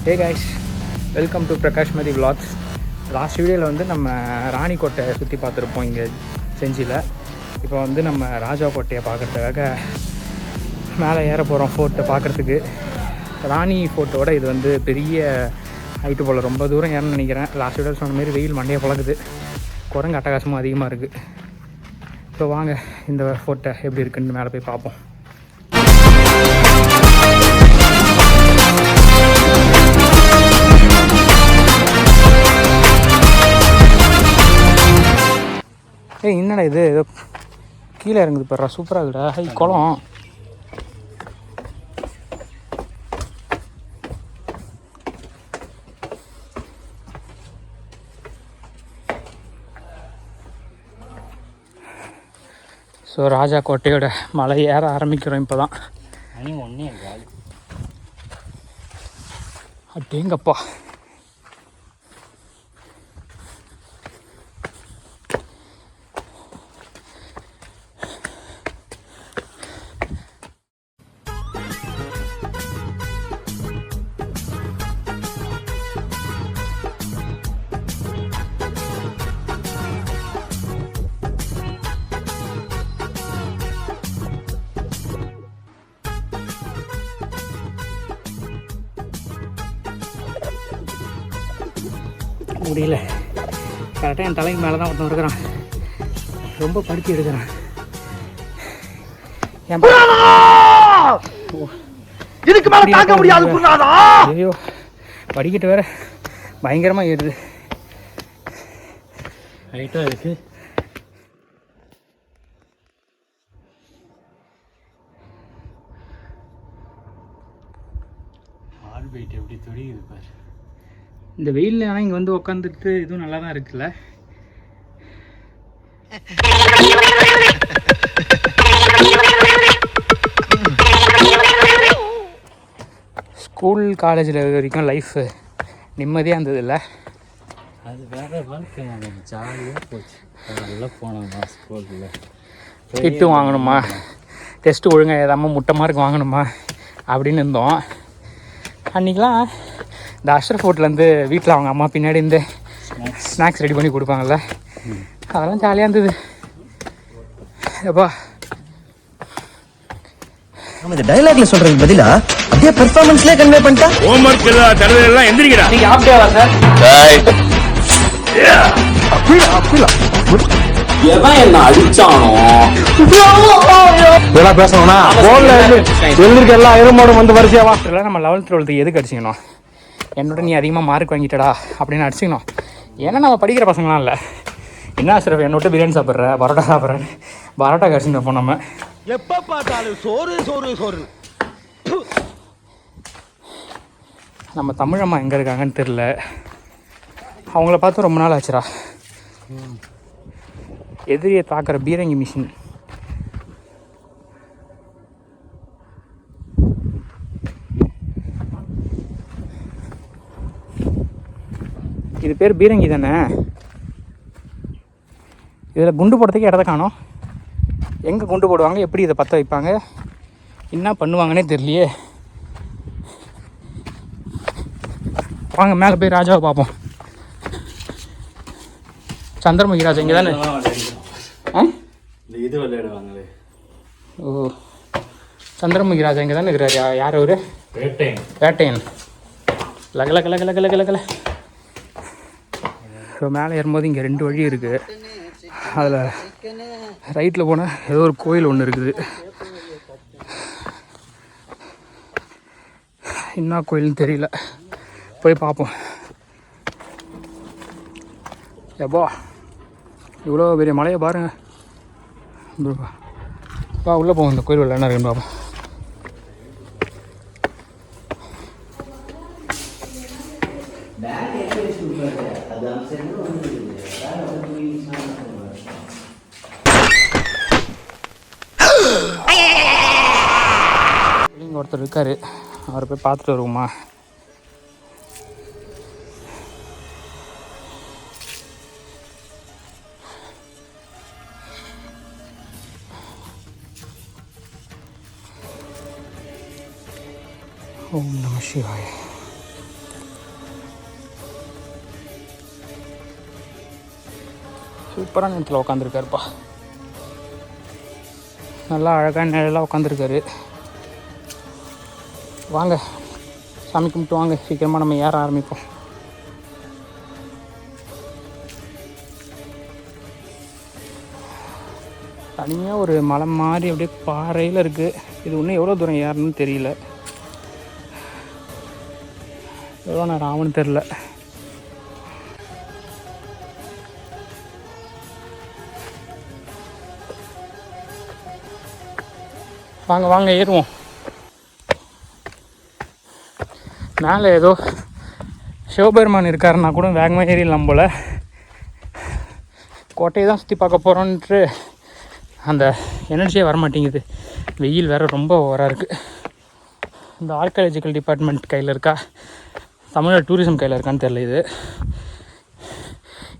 Hey guys, welcome to Prakash Mathi vlogs. Last வீடியோவில் வந்து நம்ம ராணிக்கோட்டை சுற்றி பார்த்துருப்போம் இங்கே செஞ்சியில். இப்போ வந்து நம்ம ராஜா கோட்டையை பார்க்குறதுக்காக மேலே ஏற போகிறோம் ஃபோர்ட்டை பார்க்குறதுக்கு. ராணி ஃபோர்ட்டோட இது வந்து பெரிய ஹைட்டு போல், ரொம்ப தூரம் ஏறணும்னு நினைக்கிறேன். லாஸ்ட் வீடியோ சொன்ன மாதிரி வெயில் மண்டையை பழகுது, குரங்கு அட்டகாசமும் அதிகமாக இருக்குது. ஸோ வாங்க இந்த ஃபோர்ட்டை எப்படி இருக்குன்னு மேலே போய் பார்ப்போம். ஏய் என்னடா இது, ஏதோ கீழே இறங்குது பாரு, சூப்பராக இருக்குடா. ஹை குளம். ஸோ ராஜா கோட்டையோட மலை ஏற ஆரம்பிக்கிறோம் இப்போ தான். அப்படிங்கப்பா, முடியல. கரெக்டாக என் தலைக்கு மேலே தான் ஒருத்தன் இருக்கிறான், ரொம்ப படுத்தி எடுக்கிறான். ஐயோ, படிக்கிட்டு வேற பயங்கரமாக ஏறுது. ரைட்டாக இருக்கு. ஆள் போயிட்டு எப்படி தொடிக்குது பாரு. இந்த வெயிலில் ஆனால் இங்கே வந்து உட்காந்துட்டு இதுவும் நல்லா தான் இருக்குல்ல. ஸ்கூல் காலேஜில் வரைக்கும் லைஃப் நிம்மதியாக இருந்தது இல்லை, அது வேறு வாழ்க்கை. ஜாலியாக போச்சு. நல்லா போனோம்மா ஸ்கூலில், திட்டு வாங்கணுமா, டெஸ்ட்டு ஒழுங்காக ஏதாமல் முட்டை மார்க் வாங்கணுமா அப்படின்னு இருந்தோம். அன்றைக்கெலாம் இந்த அஷ்ரஃப் ஹோட்டலேருந்து வீட்டில் அவங்க அம்மா பின்னாடி இந்த ஸ்நாக்ஸ் ரெடி பண்ணி கொடுப்பாங்கள்ல, அதெல்லாம் ஜாலியாக இருந்தது. எப்பா நம்ம இந்த டைலாக்ல சொல்றது பதிலா அப்படியே பெர்ஃபார்மன்ஸ்லயே கன்வே பண்ணிட்டா. ஹோம்வொர்க் எல்லாம் எந்திரிக்கடா. நீங்க ஆஃப் டேவா சார்? அப்பீலா எவன் என்ன அடிச்சானோ இதெல்லாம் பேசணும்னா போன்ல எழுந்திருக்க எல்லா எருமோடும் வந்து வரிசையாவா. இதெல்லாம் நம்ம 11th 12th எதுக்கு அடிச்சிக்கணும்? என்னோட நீ அதிகமாக மார்க் வாங்கிட்டடா அப்படின்னு அடிச்சுக்கணும். ஏன்னா நம்ம படிக்கிற பசங்களாம் இல்லை. என்ன சார் என்னோட பிரியாணி சாப்பிட்ற, பரோட்டா சாப்பிட்றேன்னு பரோட்டா கடிச்சுட்டு வைப்போம். நம்ம எப்போ பார்த்தாலும் சோறு சோறு சோறு. நம்ம தமிழம்மா எங்கே இருக்காங்கன்னு தெரில, அவங்கள பார்த்து ரொம்ப நாள் ஆச்சுடா. எதிரியை தாக்குற பீரங்கி மிஷின். இது பேர் பீரங்கி தானே. இதில் குண்டு போடுறதுக்கு இடத்த காணோம். எங்கே குண்டு போடுவாங்க, எப்படி இதை பற்ற வைப்பாங்க, என்ன பண்ணுவாங்கன்னே தெரியலையே. வாங்க மேலே போய் ராஜாவை பார்ப்போம். சந்திரமுகி ராஜா இங்கே தானே இது விளையாடுவாங்களே. ஓ, சந்திரமுகி ராஜா இங்கே தானே இருக்கிறார். யார் அவரு? வேட்டையன். லகல கல கல கல கல கல. ஸோ மேலே ஏறும்போது இங்கே 2 வழி இருக்குது. அதில் ரைட்டில் போனால் ஏதோ ஒரு கோயில் ஒன்று இருக்குது. என்ன கோயில்னு தெரியல, போய் பார்ப்போம். எப்பா இவ்வளோ பெரிய மலையை பாருங்க. பா உள்ளே போவோம், இந்த கோயில் என்ன இருக்குன்னு பார்ப்போம். இங்கே ஒருத்தர் இருக்காரு, அவரை போய் பார்த்துட்டு வருவோமா. ஓம் நம சிவாய. சூப்பரான இடத்துல உட்காந்துருக்காருப்பா. நல்லா அழகாக நிழலாக உட்காந்துருக்காரு. வாங்க சாமி கும்பிட்டு வாங்க, சீக்கிரமாக நம்ம ஏற ஆரம்பிப்போம். தனியாக ஒரு மலை மாதிரி அப்படியே பாறையில் இருக்குது. இது இன்னும் எவ்வளோ தூரம் ஏறணும்னு தெரியல, எவ்வளோ நேரம் ஆகும்னு தெரில. வாங்க வாங்க ஏறுவோம். மேலே ஏதோ சிவபெருமான் இருக்காருன்னா கூட வேகமாக ஏறிடலாம் போல். கோட்டையை தான் சுற்றி பார்க்க போகிறோன்ட்டு அந்த எனர்ஜியே வரமாட்டேங்குது. வெயில் வேறு ரொம்ப ஓவராக இருக்குது. இந்த ஆர்கியாலஜிக்கல் டிபார்ட்மெண்ட் கையில் இருக்கா, தமிழ்நாடு டூரிசம் கையில் இருக்கான்னு தெரியல. இது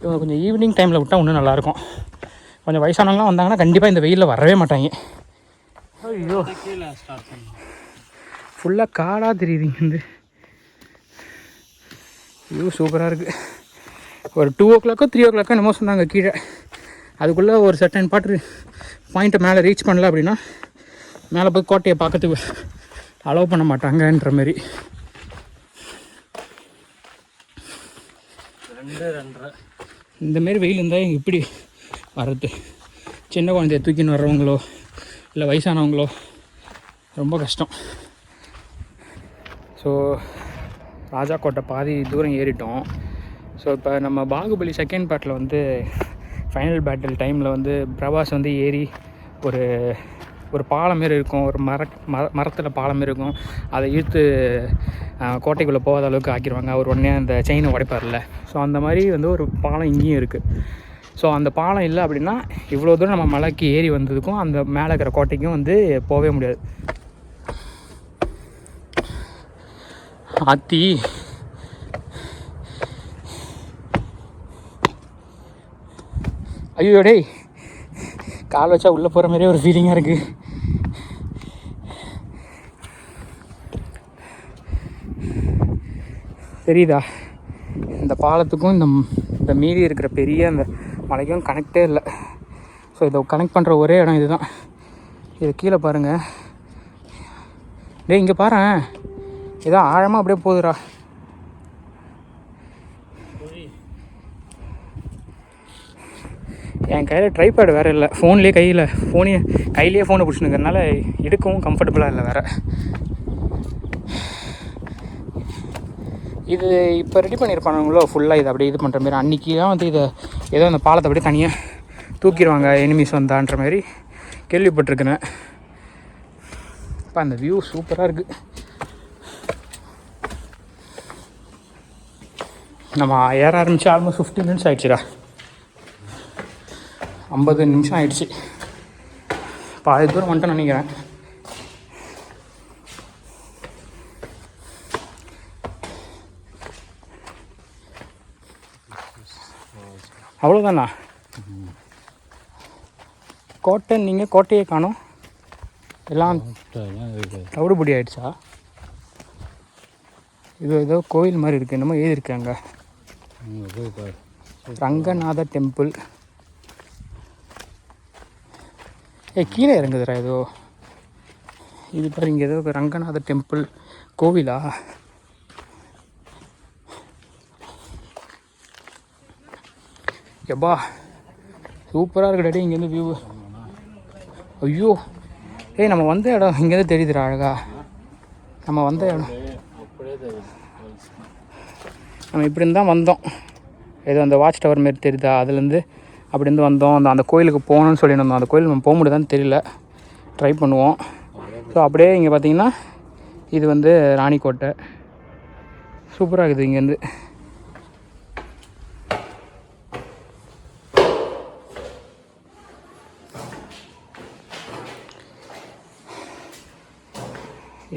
இவங்க கொஞ்சம் ஈவினிங் டைமில் விட்டால் இன்னும் நல்லாயிருக்கும். கொஞ்சம் வயசானவங்களாம் வந்தாங்கன்னா கண்டிப்பாக இந்த வெயிலில் வரவே மாட்டாங்க. ஐயோ, ஃபுல்லாக காடாக தெரியுதுங்க. வந்து வியூ சூப்பராக இருக்குது. ஒரு 2 o'clock 3 o'clock என்னமோ சொன்னாங்க கீழே. அதுக்குள்ளே ஒரு சர்டன் பாயிண்ட்டை மேலே ரீச் பண்ணல அப்படின்னா மேலே போய் கோட்டையை பார்க்கறதுக்கு அலோவ் பண்ண மாட்டாங்கன்ற மாரி. 2-2:30 இந்தமாரி வெயில் இருந்தால் இப்படி வர்றது, சின்ன குழந்தைய தூக்கின்னு வர்றவங்களோ இல்லை வயசானவங்களோ ரொம்ப கஷ்டம். ஸோ ராஜா கோட்டை பாதி தூரம் ஏறிட்டோம். ஸோ இப்போ நம்ம பாகுபலி செகண்ட் பார்ட்டில் வந்து ஃபைனல் பேட்டில் டைமில் வந்து பிரபாஸ் வந்து ஏறி ஒரு பாலம் மாரி இருக்கும், ஒரு மரத்தில் பாலம் மாரி இருக்கும், அதை இழுத்து கோட்டைக்குள்ளே போகாத அளவுக்கு ஆக்கிடுவாங்க. அவர் உடனே அந்த செயினை உடைப்பார்ல. ஸோ அந்த மாதிரி வந்து ஒரு பாலம் இங்கேயும் இருக்குது. ஸோ அந்த பாலம் இல்லை அப்படின்னா இவ்வளோ தூரம் நம்ம மலைக்கு ஏறி வந்ததுக்கும் அந்த மேலே இருக்கிற கோட்டைக்கும் வந்து போகவே முடியாது. ஆத்தி ஐயோ டேய், கால் வச்சா உள்ளே போகிற மாதிரியே ஒரு ஃபீலிங்காக இருக்குது. தெரியுதா? இந்த பாலத்துக்கும் இந்த மீறி இருக்கிற பெரிய அந்த மலைக்கும் கனெக்டே இல்லை. ஸோ இதை கனெக்ட் பண்ணுற ஒரே இடம் இதுதான். இது கீழே பாருங்கள். டேய் இங்கே பாரேன், ஏதோ ஆழமாக அப்படியே போகுதுடா. என் கையில் ட்ரைபேட் வேறு இல்லை, கையிலேயே ஃபோனை பிடிச்சினுக்கிறதுனால எடுக்கவும் கம்ஃபர்டபுளாக இல்லை வேறு. இது இப்போ ரெடி பண்ணியிருப்பானுங்களோ ஃபுல்லாக இதை அப்படியே இது பண்ணுற மாதிரி. அன்றைக்கிலாம் வந்து இதை ஏதோ அந்த பாலத்தை அப்படியே தனியாக தூக்கிடுவாங்க எனிமீஸ் வந்தான்ற மாதிரி கேள்விப்பட்டிருக்கிறேன். இப்போ அந்த வியூ சூப்பராக இருக்குது. நம்ம ஏற ஆரம்பித்து ஆல்மோஸ்ட் 15 minutes ஆகிடுச்சுடா. 50 நிமிஷம் ஆகிடுச்சு. பாதி தூரம் வந்துட்டேன்னு நினைக்கிறேன். அவ்வளோதாண்ணா கோட்டை? நீங்கள் கோட்டையை காணோம், எல்லாம் தவிடுபடி ஆகிடுச்சா? இது ஏதோ கோயில் மாதிரி இருக்குது, என்னமோ எழுதியிருக்காங்க ரங்கநாத டெம்பிள். கீழே இறங்குதுடா ஏதோ. இது பாரு, இங்கே ஏதோ ரங்கநாத டெம்பிள் கோவிலா? எப்பா சூப்பராக இருக்குடா இங்கேருந்து வியூ. ஐயோ நம்ம வந்த இடம் இங்கேருந்து தெரியுதுடா அழகா. நம்ம வந்த இடம் நம்ம இப்படி இருந்தால் வந்தோம். ஏதோ அந்த வாட்ச் டவர் மாரி தெரியுதா, அதுலேருந்து அப்படிருந்து வந்தோம். அந்த கோயிலுக்கு போகணுன்னு சொல்லியிருந்தோம். அந்த கோயில் நம்ம போக முடியுதான்னு தெரியல, ட்ரை பண்ணுவோம். ஸோ அப்படியே இங்கே பார்த்தீங்கன்னா இது வந்து ராணிக்கோட்டை. சூப்பராக இருக்குது இங்கேருந்து.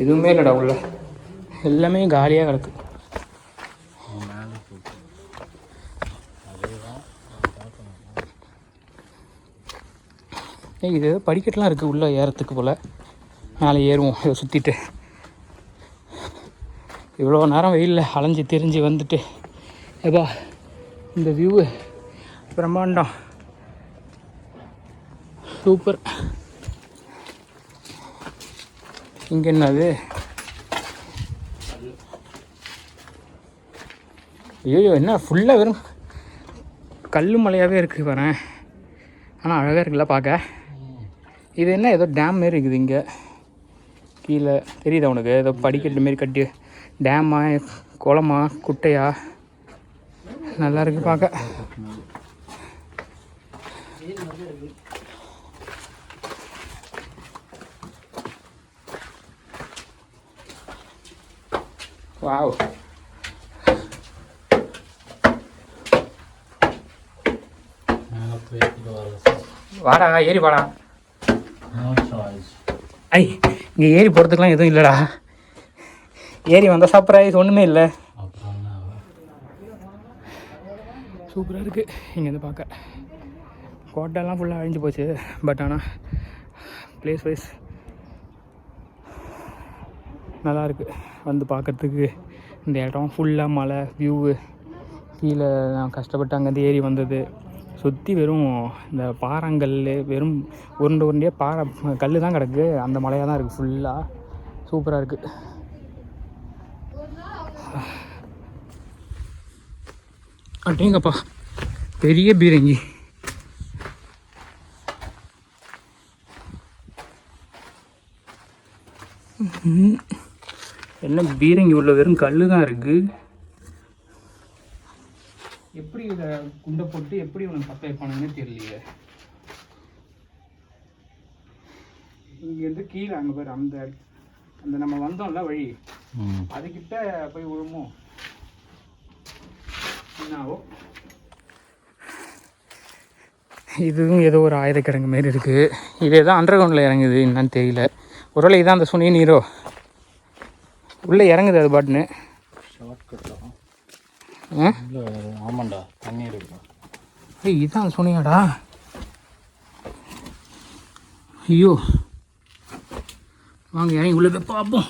எதுவுமே இல்லைடா உள்ள, எல்லாமே காலியாக கிடக்கு. இது படிக்கட்டெலாம் இருக்குது உள்ளே ஏறத்துக்கு போல். மேலே ஏறுவோம் இதை சுற்றிட்டு. இவ்வளோ நேரம் வெயிலில் அலைஞ்சி திரிஞ்சு வந்துட்டு எப்பா இந்த வியூவு பிரம்மாண்டம். சூப்பர். இங்கே என்னது? ஐயோ என்ன ஃபுல்லாக வெறும் கல் மலையாகவே இருக்குது வரேன். ஆனால் அழகாக இருக்குல்ல பார்க்க. இது என்ன ஏதோ டேம் மாரி இருக்குது இங்கே கீழே, தெரியுதா உனக்கு? ஏதோ படிக்கட்டு மாரி கட்டி டேமா குளமா குட்டையா நல்லா இருக்குது பார்க்க. வாவ். வாடா ஏறி வாடா. ஐ இங்கே ஏறி போகிறதுக்கெலாம் எதுவும் இல்லைடா. ஏறி வந்தால் சர்ப்ரைஸ் ஒன்றுமே இல்லை. சூப்பராக இருக்குது இங்கேருந்து பார்க்க. கோட்டைலாம் ஃபுல்லாக அழிஞ்சு போச்சு. பட் ஆனால் பிளேஸ் வைஸ் நல்லாயிருக்கு வந்து பார்க்குறதுக்கு. இந்த இடம் ஃபுல்லாக மலை வியூவு. கீழே நான் கஷ்டப்பட்டு அங்கேருந்து ஏறி வந்தது. சுற்றி வெறும் இந்த பாறாங்கல், வெறும் உருண்டை உருண்டையாக பாறை கல் தான் கிடக்கு. அந்த மலையாக தான் இருக்குது ஃபுல்லாக. சூப்பராக இருக்குது. அப்படிங்கப்பா பெரிய பீரங்கி. என்ன பீரங்கி உள்ள வெறும் கல் தான் இருக்குது. எப்படி இதை குண்டை போட்டு எப்படி உனக்கு பற்ற வைப்பானுங்கன்னு தெரியலையே. இங்கேருந்து கீழே அங்கே பேர் அந்த அந்த நம்ம வந்தோம்ல வழி, அதுக்கிட்ட போய் விழுமோ என்னாவோ. இதுவும் ஏதோ ஒரு ஆயுதக்கிழங்கு மாரி இருக்குது. இது ஏதோ அண்டர் கிரவுண்டில் இறங்குது என்னன்னு தெரியல. ஒருவேளை இதான் அந்த சுனி நீரோ உள்ளே இறங்குது அது பாட்டுன்னு. ஆமாண்டா தண்ணி இருக்கு. ஏய் இதான் சொன்னியாடா. ஐயோ வாங்க இறங்கி உள்ள போய் பார்ப்போம்.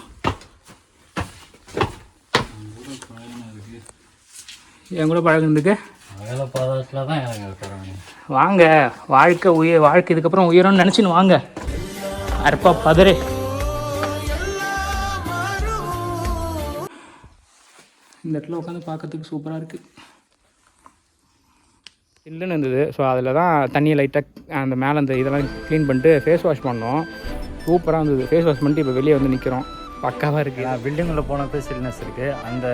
என் கூட பழகுறதுக்கு வேலை பாதத்தில் தான் இறங்க. வாங்க வாழ்க்கை வாழ்க்கை இதுக்கப்புறம் உயரும்னு நினச்சின்னு வாங்க. அற்பா பதறே. இந்த இடத்துல உட்காந்து பார்க்கறதுக்கு சூப்பராக இருக்குது. இல்லைன்னு இருந்தது. ஸோ அதில் தான் தண்ணியை லைட்டாக அந்த மேலே அந்த இதெல்லாம் க்ளீன் பண்ணிட்டு ஃபேஸ் வாஷ் பண்ணோம். சூப்பராக இருந்தது. ஃபேஸ் வாஷ் பண்ணிட்டு இப்போ வெளியே வந்து நிற்கிறோம். பக்காவாக இருக்குது. பில்டிங்கில் போனப்போ சில்னஸ் இருக்குது. அந்த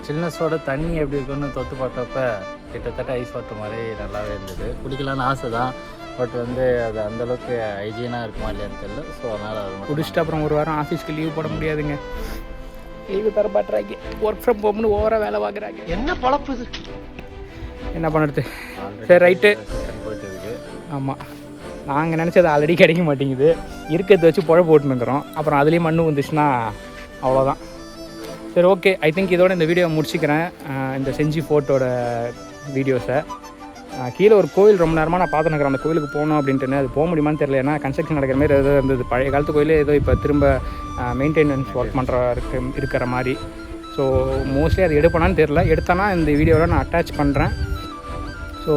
சில்னஸோட தண்ணி எப்படி இருக்குன்னு தொத்து பார்த்தப்ப கிட்டத்தட்ட ஐஸ் வாட்டர் மாதிரி நல்லாவே இருந்தது. குடிக்கலான்னு ஆசை தான். பட் வந்து அது அந்தளவுக்கு ஹைஜீனாக இருக்குமா இல்லையான்னு தெரியல. ஸோ அதனால் அது குடிச்சிட்டு அப்புறம் ஒரு வாரம் ஆஃபீஸ்க்கு லீவ் போட முடியாதுங்க. லீவு தர மாட்டுறாங்க. ஒர்க் ஃப்ரம் ஹோம்னு ஓவராக வேலை பார்க்குறாங்க. என்ன பழப்புது என்ன பண்ணுறது. சரி ரைட்டு போயிட்டு இருக்குது. ஆமாம் நாங்கள் நினச்சது ஆல்ரெடி கிடைக்க மாட்டேங்குது. இருக்கிறத வச்சு புழப்பு போட்டுனுக்குறோம். அப்புறம் அதுலேயும் மண்ணு வந்துச்சுன்னா அவ்வளோதான். சரி ஓகே, ஐ திங்க் இதோட இந்த வீடியோவை முடிச்சுக்கிறேன். இந்த செஞ்சி ஃபோர்ட்டோட வீடியோஸை. கீழே ஒரு கோயில் ரொம்ப நேரமாக நான் பார்த்துனுக்கிறேன். அந்த கோயிலுக்கு போகணும் அப்படின்ட்டு. அது போக முடியுமான்னு தெரியல. ஏன்னா கன்ஸ்ட்ரக்ஷன் நடக்கிற மாதிரி ஏதோ இருந்தது. பழைய காலத்து கோயிலே ஏதோ இப்போ திரும்ப மெயின்டெனன்ஸ் ஒர்க் இருக்கிற மாதிரி. ஸோ மோஸ்ட்லி அது எடுப்பேனான்னு தெரில. எடுத்தேன்னா இந்த வீடியோவில் நான் அட்டாச் பண்ணுறேன். ஸோ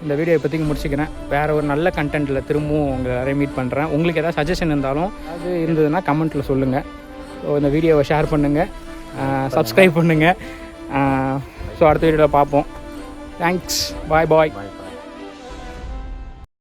இந்த வீடியோ இப்போதைக்கு முடிச்சுக்கிறேன். வேறு ஒரு நல்ல கண்டென்ட்டில் திரும்பவும் உங்களை நிறைய மீட் பண்ணுறேன். உங்களுக்கு எதாவது சஜஷன் இருந்தாலும் அது இருந்ததுன்னா கமெண்ட்டில் சொல்லுங்கள். ஸோ இந்த வீடியோவை ஷேர் பண்ணுங்கள், சப்ஸ்கிரைப் பண்ணுங்கள். ஸோ அடுத்த வீடியோவில் பார்ப்போம். தேங்க்ஸ். பாய்.